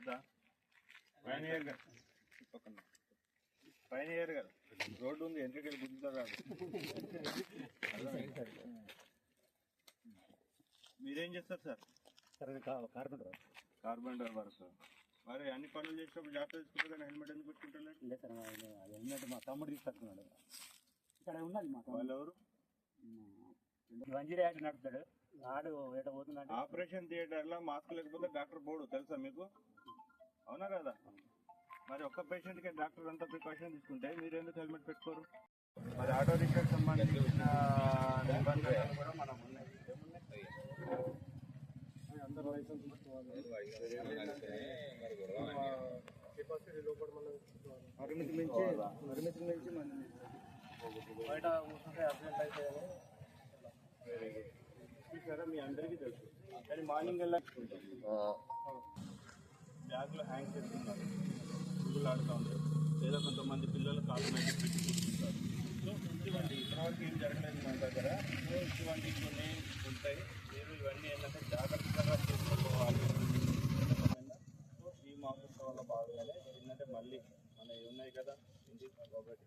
తెలుసా? పైన గారు రోడ్డు ఉంది, ఎంట్రీకి గుర్తులో రాదు. మీరేం చేస్తారు సార్? Carpenter work. మరి అన్ని పనులు చేసినప్పుడు జాగ్రత్త తీసుకుంటారు కానీ హెల్మెట్ ఎందుకు పెట్టుకుంటారు? లేదు సార్, హెల్మెట్ మా తమ్ముడు తీసుకొస్తున్నాడు. ఇక్కడ ఉన్నది మా వాళ్ళు ఎవరు? 108 నడుపుతాడు. ఆడు ఏట పోతున్నాడు. ఆపరేషన్ థియేటర్లో మాస్క్ లేకపోతే డాక్టర్ పోడు, తెలుసా మీకు? అవునా కదా? మరి ఒక్క పేషెంట్కి డాక్టర్ అంతా ప్రికాషన్ తీసుకుంటే మీరు ఎందుకు హెల్మెట్ పెట్టుకోరు? మరి ఆటో రిక్షాకి సంబంధించిన నిబంధనలు కూడా మనం ఉన్నాయి. అందరూ లైసెన్స్ పరిమితి మించి మనం బయట కూర్చుంటే అర్జెంట్ అయితే సరే మీ అందరికీ తెలుసు. కానీ మార్నింగ్ వెళ్ళాకుంటాం బ్యాగ్లో హ్యాంగ్ చేస్తున్నారు, పురుగులు ఆడుతూ ఉంటారు, లేదా కొంతమంది పిల్లలు కాస్మెటిక్ పెట్టి కూర్చుంటారు. సో ఇటువంటి ఇప్పటివరకు ఏం జరగలేదు మన దగ్గర. సో ఇటువంటి కొన్ని ఉంటాయి. మీరు ఇవన్నీ ఏంటంటే జాగ్రత్తగా చేసుకోవాలి. సో ఈ మహోత్సవం వల్ల బాగానే ఏంటంటే మళ్ళీ మన ఉన్నాయి కదా, ఒకటి